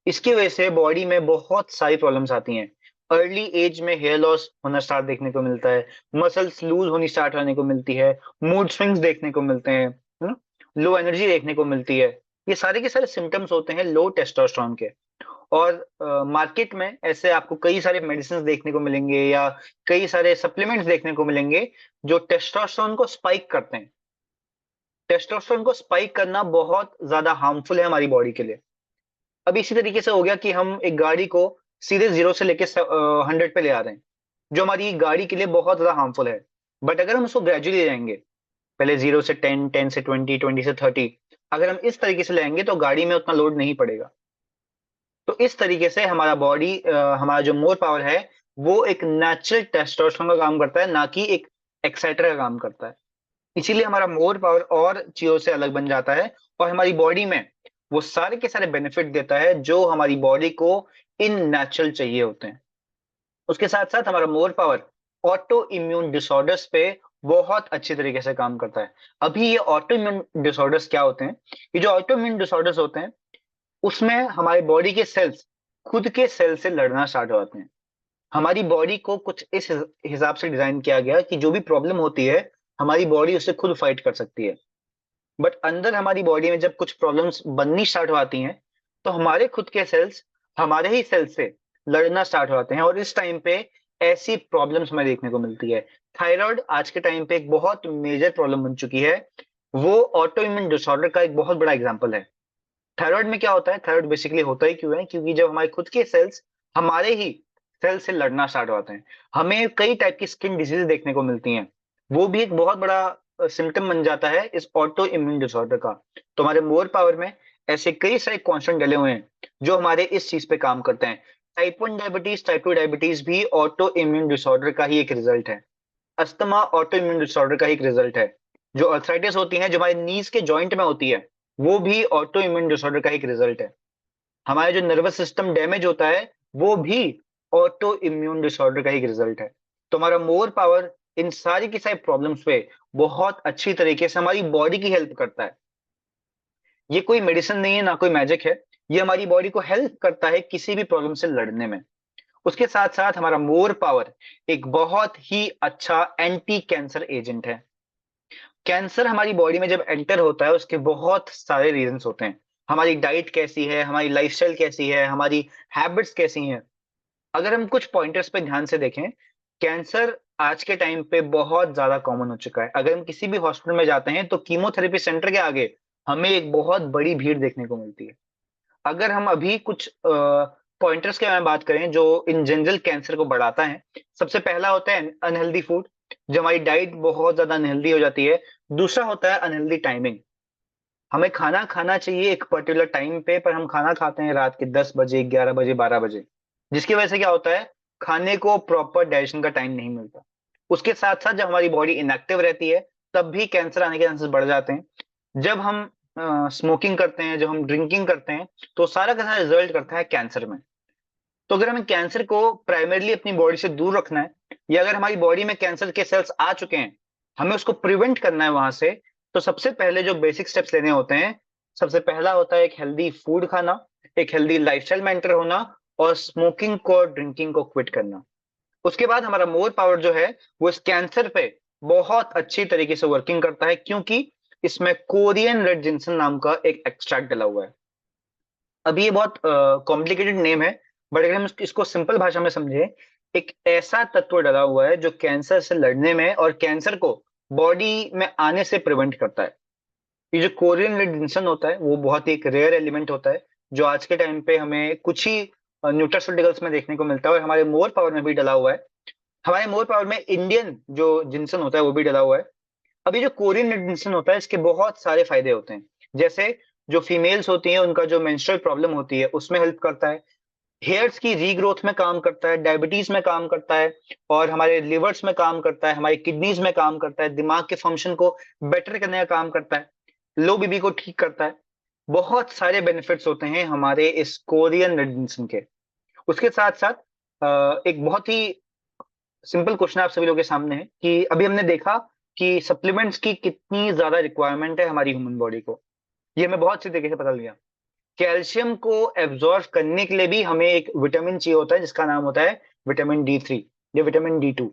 इसकी वजह से बॉडी में बहुत सारी प्रॉब्लम्स आती हैं। अर्ली एज में हेयर लॉस होना स्टार्ट देखने को मिलता है, मसल्स लूज होनी स्टार्ट होने को मिलती है, मूड स्विंग्स देखने को मिलते हैं, है ना, लो एनर्जी देखने को मिलती है। ये सारे के सारे सिम्टम्स होते हैं लो टेस्टोस्टेरोन के। और मार्केट में ऐसे आपको कई सारे मेडिसिन देखने को मिलेंगे या कई सारे सप्लीमेंट्स देखने को मिलेंगे जो टेस्टोस्टेरोन को स्पाइक करते हैं। टेस्टोस्टेरोन को स्पाइक करना बहुत ज्यादा हार्मफुल है हमारी बॉडी के लिए। अब इसी तरीके से हो गया कि हम एक गाड़ी को सीधे 0 से लेके 100 पे ले आ रहे हैं, जो हमारी गाड़ी के लिए बहुत ज्यादा हार्मफुल है। बट अगर हम उसको ग्रेजुअली जाएंगे, पहले 0 से 10, 10 से 20, 20 से 30, अगर हम इस तरीके से लेंगे तो गाड़ी में उतना लोड नहीं पड़ेगा। तो इस तरीके से हमारा बॉडी, हमारा जो मोर पावर है वो एक नेचुरल टेस्टोस्टेरोन का काम करता है, ना कि एक एक्साइटर का काम करता है। इसीलिए हमारा मोर पावर और चीजों से अलग बन जाता है और हमारी बॉडी में वो सारे के सारे बेनिफिट देता है जो हमारी बॉडी को इन नेचुरल चाहिए होते हैं। उसके साथ साथ हमारा more power auto immune disorders पे बहुत अच्छी तरीके से काम करता है। अभी ये ऑटो इम्यून डिसऑर्डर्स क्या होते हैं? ये जो ऑटो इम्यून डिसऑर्डर्स होते हैं उसमें हमारी बॉडी के सेल्स खुद के सेल से लड़ना स्टार्ट हो जाते हैं। हमारी बॉडी को कुछ इस हिसाब से डिजाइन किया गया कि जो भी प्रॉब्लम होती है हमारी बॉडी उससे खुद फाइट कर सकती है। बट अंदर हमारी बॉडी में जब कुछ प्रॉब्लम्स बननी स्टार्ट हो जाती हैं तो हमारे खुद के सेल्स हमारे ही सेल्स से लड़ना स्टार्ट हो जाते हैं, और इस टाइम पे ऐसी प्रॉब्लम्स हमें देखने को मिलती है। थायराइड आज के टाइम पे एक बहुत मेजर प्रॉब्लम बन चुकी है, वो ऑटो इम्यून डिसऑर्डर का एक बहुत बड़ा एग्जाम्पल है। थायराइड में क्या होता है? थायराइड बेसिकली होता ही क्यों है? क्योंकि जब हमारे खुद के सेल्स हमारे ही सेल से लड़ना स्टार्ट होते हैं, हमें कई टाइप की स्किन डिजीज देखने को मिलती हैं। वो भी एक बहुत बड़ा सिम्टम बन जाता है इस ऑटो इम्यून डिसऑर्डर का। तो हमारे मोर पावर में ऐसे कई सारे कॉन्स्टेंट डले हुए हैं जो हमारे इस चीज पे काम करते हैं। टाइप 1 डायबिटीज, टाइप 2 डायबिटीज भी ऑटो इम्यून डिसऑर्डर का ही एक रिजल्ट है। अस्थमा ऑटो इम्यून डिसऑर्डर का ही एक रिजल्ट है। जो अर्थराइटिस होती है जो हमारे नीज के जॉइंट में होती है, वो भी ऑटो इम्यून डिसऑर्डर का एक रिजल्ट है। हमारा जो नर्वस सिस्टम डैमेज होता है वो भी ऑटो इम्यून डिसऑर्डर का एक रिजल्ट है। तो हमारा मोर पावर इन सारी की सारी प्रॉब्लम्स पे बहुत अच्छी तरीके से हमारी बॉडी की हेल्प करता है। ये कोई मेडिसिन नहीं है, ना कोई मैजिक है, ये हमारी बॉडी को हेल्प करता है किसी भी प्रॉब्लम से लड़ने में। उसके साथ साथ हमारा मोर पावर एक बहुत ही अच्छा एंटी कैंसर एजेंट है। कैंसर हमारी बॉडी में जब एंटर होता है उसके बहुत सारे रीजंस होते हैं। हमारी डाइट कैसी है, हमारी लाइफस्टाइल कैसी है, हमारी हैबिट्स कैसी हैं। अगर हम कुछ पॉइंटर्स पे ध्यान से देखें, कैंसर आज के टाइम पे बहुत ज्यादा कॉमन हो चुका है। अगर हम किसी भी हॉस्पिटल में जाते हैं तो कीमोथेरेपी सेंटर के आगे हमें एक बहुत बड़ी भीड़ देखने को मिलती है। अगर हम अभी कुछ पॉइंटर्स के बारे में बात करें जो इन जनरल कैंसर को बढ़ाता है, सबसे पहला होता है अनहेल्दी फूड, जो हमारी डाइट बहुत ज्यादा अनहेल्दी हो जाती है। दूसरा होता है अनहेल्दी टाइमिंग। हमें खाना खाना चाहिए एक पर्टिकुलर टाइम पे, पर हम खाना खाते हैं रात के 10 बजे, 11 बजे, 12 बजे, जिसकी वजह से क्या होता है, खाने को प्रॉपर डाइजेशन का टाइम नहीं मिलता। उसके साथ साथ जब हमारी बॉडी इनएक्टिव रहती है तब भी कैंसर आने के चांसेस बढ़ जाते हैं। जब हम स्मोकिंग करते हैं, जब हम ड्रिंकिंग करते हैं, तो सारा का सारा रिजल्ट करता है कैंसर में। तो अगर हमें कैंसर को प्राइमरली अपनी बॉडी से दूर रखना है, या अगर हमारी बॉडी में कैंसर के सेल्स आ चुके हैं, हमें उसको प्रिवेंट करना है वहां से, तो सबसे पहले जो बेसिक स्टेप्स लेने होते हैं, सबसे पहला होता है एक हेल्दी फूड खाना, एक हेल्दी लाइफस्टाइल मेंटेन होना, और स्मोकिंग को और ड्रिंकिंग को क्विट करना। उसके बाद हमारा मोर पावर जो है वो इस कैंसर पे बहुत अच्छी तरीके से वर्किंग करता है, क्योंकि इसमें कोरियन रेड जिंसन नाम का एक एक्सट्रैक्ट डला हुआ है। अभी ये बहुत कॉम्प्लिकेटेड नेम है, बट अगर हम इसको सिंपल भाषा में समझे, एक ऐसा तत्व डला हुआ है जो कैंसर से लड़ने में और कैंसर को बॉडी में आने से प्रिवेंट करता है। ये जो कोरियन रेड जिंसन होता है वो बहुत ही एक रेयर एलिमेंट होता है, जो आज के टाइम पे हमें कुछ ही न्यूट्रास्यूटिकल्स में देखने को मिलता है, और हमारे मोर पावर में भी डला हुआ है। हमारे मोर पावर में इंडियन जो जिंसन होता है वो भी डला हुआ है। अब ये जो कोरियन रेड जिंसन होता है इसके बहुत सारे फायदे होते हैं। जैसे जो फीमेल्स होती हैं उनका जो मेंस्ट्रुअल प्रॉब्लम होती है उसमें हेल्प करता है, हेयर्स की रीग्रोथ में काम करता है, डायबिटीज में काम करता है, और हमारे लिवर्स में काम करता है, हमारी किडनीज में काम करता है, दिमाग के फंक्शन को बेटर करने का काम करता है, लो बीपी को ठीक करता है। बहुत सारे बेनिफिट्स होते हैं हमारे इस कोरियन रेडिसन के। उसके साथ साथ एक बहुत ही सिंपल क्वेश्चन आप सभी लोगों के सामने है कि अभी हमने देखा कि सप्लीमेंट्स की कितनी ज्यादा रिक्वायरमेंट है हमारी ह्यूमन बॉडी को, ये हमें बहुत अच्छी तरीके से पता लिया। कैल्शियम को एब्जॉर्ब करने के लिए भी हमें एक विटामिन चाहिए होता है जिसका नाम होता है विटामिन D3 या विटामिन D2।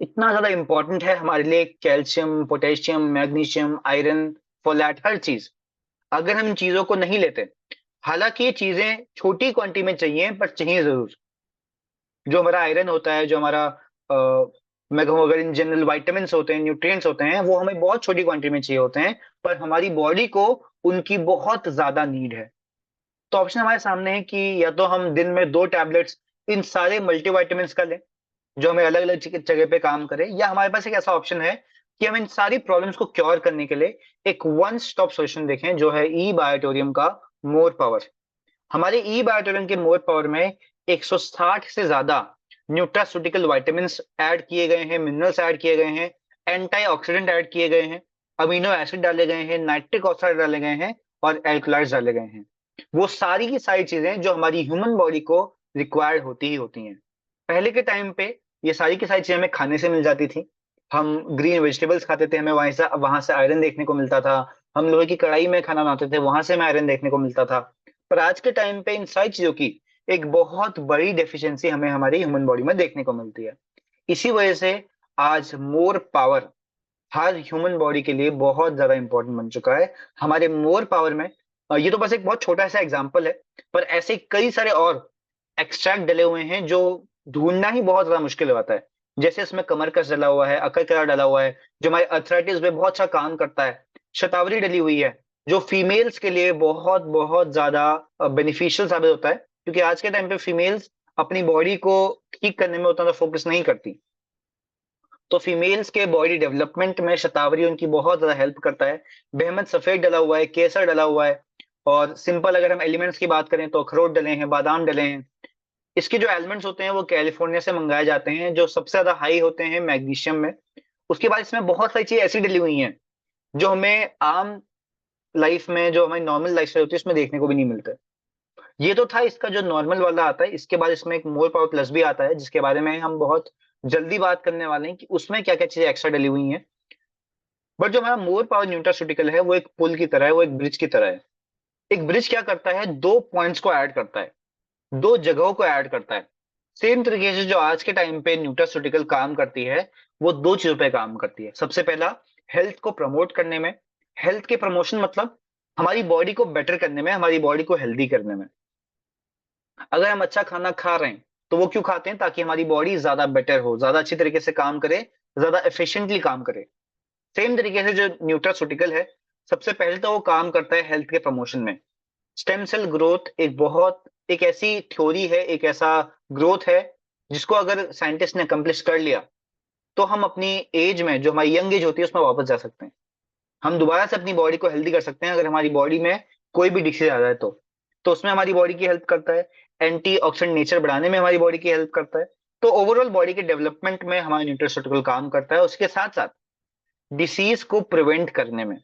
इतना ज्यादा इंपॉर्टेंट है हमारे लिए calcium, potassium, magnesium, iron, folate, हर चीज। अगर हम इन चीजों को नहीं लेते, हालांकि ये चीजें छोटी क्वांटिटी में चाहिए पर चाहिए जरूर। जो हमारा आयरन होता है, जो हमारा मैं कहूँ अगर इन जनरल वाइटामिन होते हैं, न्यूट्रिएंट्स होते हैं, वो हमें बहुत छोटी क्वांटिटी में चाहिए होते हैं, पर हमारी बॉडी को उनकी बहुत ज्यादा नीड है। तो ऑप्शन हमारे सामने है कि या तो हम दिन में 2 टैबलेट्स इन सारे मल्टीविटामिन्स का लें जो हमें अलग अलग जगह पे काम करे, या हमारे पास एक ऐसा ऑप्शन है कि हम इन सारी प्रॉब्लम्स को क्योर करने के लिए एक वन स्टॉप सॉल्यूशन देखें जो है ई बायोटोरियम का मोर पावर। हमारे ई बायोटोरियम के मोर पावर में 160 से ज्यादा न्यूट्रास्यूटिकल विटामिन्स ऐड किए गए हैं, मिनरल्स ऐड किए गए हैं, एंटीऑक्सीडेंट ऐड किए गए हैं, अमीनो एसिड डाले गए हैं, नाइट्रिक ऑक्साइड डाले गए हैं, और एल्कलॉइड्स डाले गए हैं। वो सारी की सारी चीजें जो हमारी ह्यूमन बॉडी को रिक्वायर्ड होती ही होती हैं। पहले के टाइम पे ये सारी की सारी चीजें हमें खाने से मिल जाती थी। हम ग्रीन वेजिटेबल्स खाते थे, हमें वहां से आयरन देखने को मिलता था। हम लोहे की कढ़ाई में खाना बनाते थे, वहां से हमें आयरन देखने को मिलता था। पर आज के टाइम पे इन सारी चीजों की एक बहुत बड़ी डेफिशिएंसी हमें हमारी ह्यूमन बॉडी में देखने को मिलती है। इसी वजह से आज मोर पावर हर ह्यूमन बॉडी के लिए बहुत ज्यादा इंपॉर्टेंट बन चुका है। हमारे मोर पावर में ये तो बस एक बहुत छोटा सा एग्जांपल है, पर ऐसे कई सारे और एक्सट्रैक्ट डले हुए हैं जो ढूंढना ही बहुत ज्यादा मुश्किल होता है। जैसे इसमें कमरकस डला हुआ है, अकरकरा डला हुआ है जो हमारे अर्थराइटिस में बहुत अच्छा काम करता है, शतावरी डली हुई है जो फीमेल्स के लिए बहुत बहुत ज्यादा बेनिफिशियल साबित होता है, क्योंकि आज के टाइम पे फीमेल्स अपनी बॉडी को ठीक करने में उतना फोकस नहीं करती। तो फीमेल्स के बॉडी डेवलपमेंट में शतावरी उनकी बहुत ज्यादा हेल्प करता है। बेहमद सफेद डला हुआ है, केसर डला हुआ है, और सिंपल अगर हम एलिमेंट्स की बात करें तो अखरोट डले हैं, बादाम डले हैं। इसके जो एलिमेंट्स होते हैं वो कैलिफोर्निया से मंगाए जाते हैं, जो सबसे ज्यादा हाई होते हैं मैग्नीशियम में। उसके बाद इसमें बहुत सारी चीजें ऐसी डली हुई हैं जो हमें आम लाइफ में, जो हमारी नॉर्मल लाइफ स्टाइल होती है उसमें देखने को भी नहीं मिलता। ये तो था इसका जो नॉर्मल वाला आता है। इसके बाद इसमें एक मोर पावर प्लस भी आता है जिसके बारे में हम बहुत जल्दी बात करने वाले हैं कि उसमें क्या क्या चीजें एक्स्ट्रा डली हुई हैं। बट जो हमारा मोर पावर न्यूट्रास्यूटिकल है वो एक पुल की तरह है, वो एक ब्रिज की तरह है। एक ब्रिज क्या करता है, 2 पॉइंट्स को ऐड करता है, 2 जगहों को ऐड करता है। सेम तरीके से जो आज के टाइम पे न्यूट्रास्यूटिकल काम करती है, वो 2 चीजों पे काम करती है। सबसे पहला, हेल्थ को प्रमोट करने में। हेल्थ के प्रमोशन मतलब हमारी बॉडी को बेटर करने में, हमारी बॉडी को हेल्दी करने में। अगर हम अच्छा खाना खा रहे हैं तो वो क्यों खाते हैं, ताकि हमारी बॉडी ज्यादा बेटर हो, ज्यादा अच्छी तरीके से काम करे, ज्यादा एफिशिएंटली काम करे। सेम तरीके से जो न्यूट्रास्यूटिकल है, सबसे पहले तो वो काम करता है हेल्थ के प्रमोशन में। स्टेम सेल ग्रोथ एक ऐसी थ्योरी है, एक ऐसा ग्रोथ है जिसको अगर साइंटिस्ट ने अकम्प्लिश कर लिया तो हम अपनी एज में, जो हमारी यंग एज होती है, उसमें वापस जा सकते हैं। हम दोबारा से अपनी बॉडी को हेल्दी कर सकते हैं अगर हमारी बॉडी में कोई भी डिसीज आ जाए तो उसमें हमारी बॉडी की हेल्प करता है। एंटीऑक्सीडेंट नेचर बढ़ाने में हमारी बॉडी की हेल्प करता है। तो ओवरऑल बॉडी के डेवलपमेंट में हमारा न्यूट्रास्यूटिकल काम करता है। उसके साथ साथ डिसीज को प्रिवेंट करने में,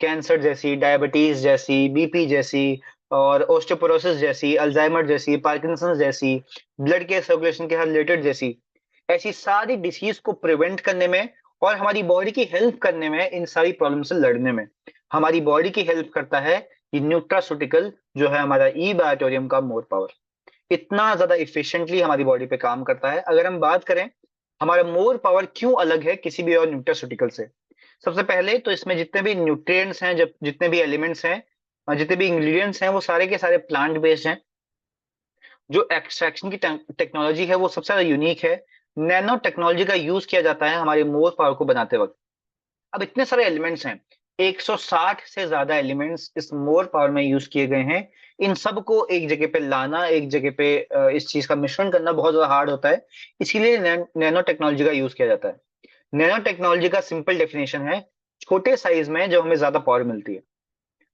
कैंसर जैसी, डायबिटीज जैसी, बीपी जैसी, और ओस्टियोपोरोसिस जैसी, अल्जाइमर जैसी, पार्किंसन जैसी, ब्लड के सर्कुलेशन के साथ रिलेटेड जैसी, ऐसी सारी डिसीज को प्रिवेंट करने में और हमारी बॉडी की हेल्प करने में, इन सारी प्रॉब्लम से लड़ने में हमारी बॉडी की हेल्प करता है ये न्यूट्रास्यूटिकल जो है हमारा ई बायोटोरियम का मोर पावर। इतना ज्यादा इफिशिएंटली हमारी बॉडी पे काम करता है। अगर हम बात करें हमारा मोर पावर क्यों अलग है किसी भी और न्यूट्रास्यूटिकल से, सबसे पहले तो इसमें जितने भी न्यूट्रिएंट्स हैं, जब जितने भी एलिमेंट्स हैं और जितने भी इंग्रेडिएंट्स हैं, वो सारे के सारे प्लांट बेस्ड हैं। जो एक्सट्रैक्शन की टेक्नोलॉजी है वो सबसे ज्यादा यूनिक है। नैनो टेक्नोलॉजी का यूज किया जाता है हमारे मोर पावर को बनाते वक्त। अब इतने सारे एलिमेंट्स हैं, 160 से ज्यादा एलिमेंट्स इस मोर पावर में यूज किए गए हैं। इन सबको एक जगह पे लाना, एक जगह पे इस चीज का मिश्रण करना बहुत ज्यादा हार्ड होता है। इसीलिए नैनो टेक्नोलॉजी का यूज किया जाता है। नैनो टेक्नोलॉजी का सिंपल डेफिनेशन है छोटे साइज में जब हमें ज्यादा पावर मिलती है।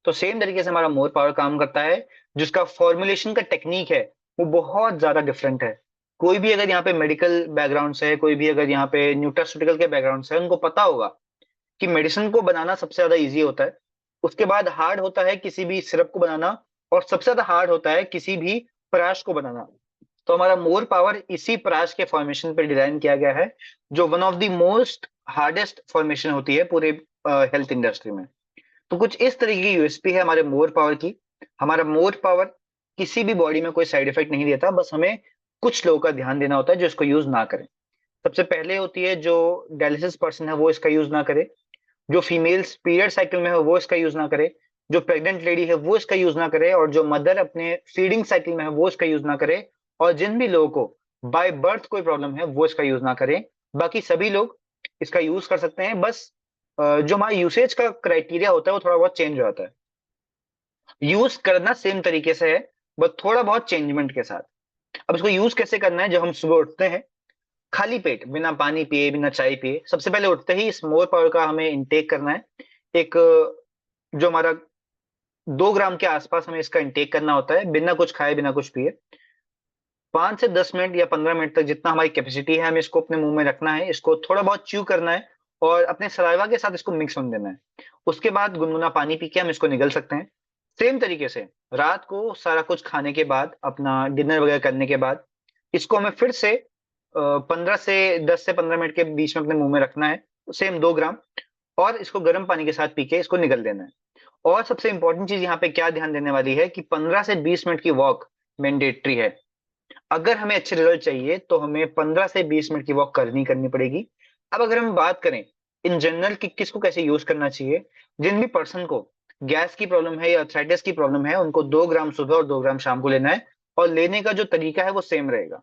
तो सेम तरीके से हमारा मोर पावर काम करता है, जिसका फॉर्मुलेशन का टेक्निक है वो बहुत ज्यादा डिफरेंट है। कोई भी अगर यहाँ पे मेडिकल बैकग्राउंड से है, कोई भी अगर यहाँ पे न्यूट्रास्यूटिकल के बैकग्राउंड से है, उनको पता होगा कि मेडिसिन को बनाना सबसे ज्यादा इजी होता है, उसके बाद हार्ड होता है किसी भी सिरप को बनाना, और सबसे ज्यादा हार्ड होता है किसी भी पराश को बनाना। तो हमारा मोर पावर इसी पराश के फॉर्मेशन पर डिजाइन किया गया है, जो one of the most hardest formation होती है पूरे हेल्थ इंडस्ट्री में। तो कुछ इस तरीके की यूएसपी है हमारे मोर पावर की। हमारा मोर पावर किसी भी बॉडी में कोई साइड इफेक्ट नहीं देता, बस हमें कुछ लोगों का ध्यान देना होता है जो इसको यूज ना करें। सबसे पहले होती है जो डायलिसिस पर्सन है वो इसका यूज ना करे, जो फीमेल्स पीरियड साइकिल में है वो इसका यूज ना करे, जो प्रेग्नेंट लेडी है वो इसका यूज ना करे, और जो मदर अपने फीडिंग साइकिल में है वो इसका यूज ना करे, और जिन भी लोगों को बाय बर्थ कोई प्रॉब्लम है वो इसका यूज ना करें। बाकी सभी लोग इसका यूज कर सकते हैं, बस जो हमारा यूसेज का क्राइटेरिया होता है वो थोड़ा बहुत चेंज हो जाता है। यूज करना सेम तरीके से है, बस थोड़ा बहुत चेंजमेंट के साथ। अब इसको यूज कैसे करना है? जब हम सुबह उठते हैं खाली पेट, बिना पानी पिए बिना चाय पिए, सबसे पहले उठते ही इस मोर पावर का हमें इंटेक करना है। एक जो हमारा 2 ग्राम के आसपास हमें इसका इंटेक करना होता है, बिना कुछ खाए बिना कुछ पिए। 5 से 10 मिनट या 15 मिनट तक जितना हमारी कैपेसिटी है हमें इसको अपने मुंह में रखना है, इसको थोड़ा बहुत च्यू करना है और अपने सलाइवा के साथ इसको मिक्स होने देना है। उसके बाद गुनगुना पानी पी के हम इसको निगल सकते हैं। सेम तरीके से रात को सारा कुछ खाने के बाद, अपना डिनर वगैरह करने के बाद, इसको हमें फिर से 10 से 15 मिनट के बीच में अपने मुंह में रखना है, सेम 2 ग्राम, और इसको गर्म पानी के साथ पी के इसको निगल देना है। और सबसे इंपॉर्टेंट चीज यहाँ पे क्या ध्यान देने वाली है कि 15 से 20 मिनट की वॉक मैंडेटरी है। अगर हमें अच्छे रिजल्ट चाहिए तो हमें 15 से 20 मिनट की वॉक करनी करनी पड़ेगी। अब अगर हम बात करें इन जनरल कि किसको कैसे यूज करना चाहिए, जिन भी पर्सन को गैस की प्रॉब्लम है या अर्थराइटिस की प्रॉब्लम है उनको 2 ग्राम सुबह और 2 ग्राम शाम को लेना है, और लेने का जो तरीका है वो सेम रहेगा।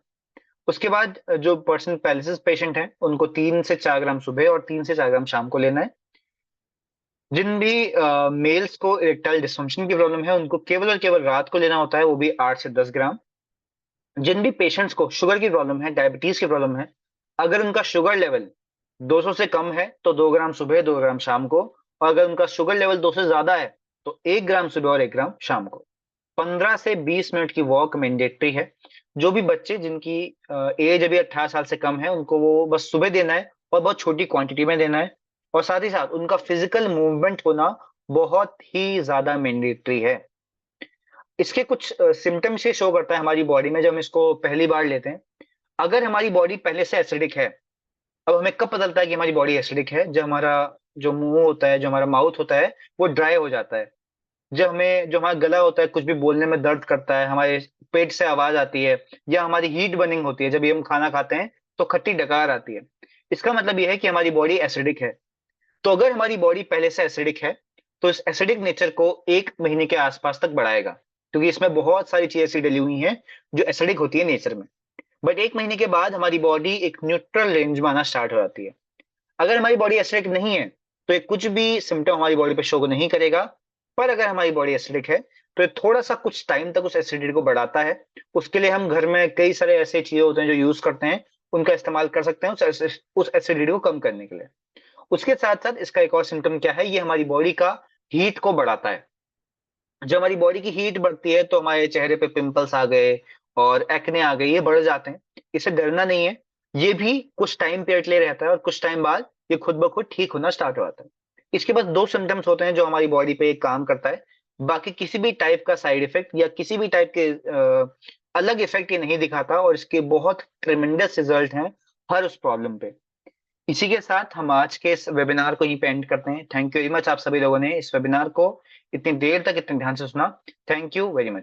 उसके बाद जो पर्सन पैलिसिस पेशेंट है उनको 3 से 4 ग्राम सुबह और 3 से 4 ग्राम शाम को लेना है। जिन भी मेल्स को इरेक्टाइल डिसफंक्शन की प्रॉब्लम है उनको केवल और केवल रात को लेना होता है, वो भी 8 से 10 ग्राम। जिन भी पेशेंट्स को शुगर की प्रॉब्लम है, डायबिटीज की प्रॉब्लम है, अगर उनका शुगर लेवल 200 से कम है तो 2 ग्राम सुबह 2 ग्राम शाम को, और अगर उनका शुगर लेवल 2 से ज्यादा है तो 1 ग्राम सुबह और 1 ग्राम शाम को। 15 से 20 मिनट की वॉक मैंडेटरी है। जो भी बच्चे जिनकी एज अभी 18 साल से कम है उनको वो बस सुबह देना है और बहुत छोटी क्वांटिटी में देना है, और साथ ही साथ उनका फिजिकल मूवमेंट होना बहुत ही ज्यादा मैंडेटरी है। इसके कुछ सिम्टम्स ये शो करता है हमारी बॉडी में जब हम इसको पहली बार लेते हैं। अगर हमारी बॉडी पहले से एसिडिक है, अब हमें कब पता चलता है कि हमारी बॉडी एसिडिक है? जब हमारा जो मुंह होता है, जो हमारा माउथ होता है वो ड्राई हो जाता है, जब हमें जो हमारा गला होता है कुछ भी बोलने में दर्द करता है, हमारे पेट से आवाज आती है, या हमारी हीट बर्निंग होती है जब भी हम खाना खाते हैं तो खट्टी डकार आती है, इसका मतलब यह है कि हमारी बॉडी एसिडिक है। तो अगर हमारी बॉडी पहले से एसिडिक है तो इस एसिडिक नेचर को 1 महीने के आसपास तक बढ़ाएगा, क्योंकि इसमें बहुत सारी चीजें ऐसी डली हुई हैं जो एसिडिक होती है नेचर में। बट 1 महीने के बाद हमारी बॉडी एक न्यूट्रल रेंज में आना स्टार्ट हो जाती है। अगर हमारी बॉडी एसिडिक नहीं है तो ये कुछ भी सिम्टम हमारी बॉडी पे शो नहीं करेगा। पर अगर हमारी बॉडी एसिडिक है तो ये थोड़ा सा कुछ टाइम तक उस एसिडिटी को बढ़ाता है। उसके लिए हम घर में कई सारे ऐसे चीजें होते हैं जो यूज करते हैं, उनका इस्तेमाल कर सकते हैं उस एसिडिटी को कम करने के लिए। उसके साथ साथ इसका एक और सिम्टम क्या है, ये हमारी बॉडी का हीट को बढ़ाता है। जब हमारी बॉडी की हीट बढ़ती है तो हमारे चेहरे पे पिंपल्स आ गए और एक्ने आ गए, ये बढ़ जाते हैं। इससे डरना नहीं है, ये भी कुछ टाइम पीरियड ले रहता है और कुछ टाइम बाद ये खुद ब खुद ठीक होना स्टार्ट हो जाता है। इसके बाद 2 सिम्टम्स होते हैं जो हमारी बॉडी पे काम करता है। बाकी किसी भी टाइप का साइड इफेक्ट या किसी भी टाइप के अलग इफेक्ट ये नहीं दिखाता, और इसके बहुत ट्रिमेंडस रिजल्ट हैं हर उस प्रॉब्लम पे। इसी के साथ हम आज के इस वेबिनार को यहीं पे एंड करते हैं। थैंक यू वेरी मच आप सभी लोगों ने इस वेबिनार को इतनी देर तक इतने ध्यान से सुना। Thank you very much.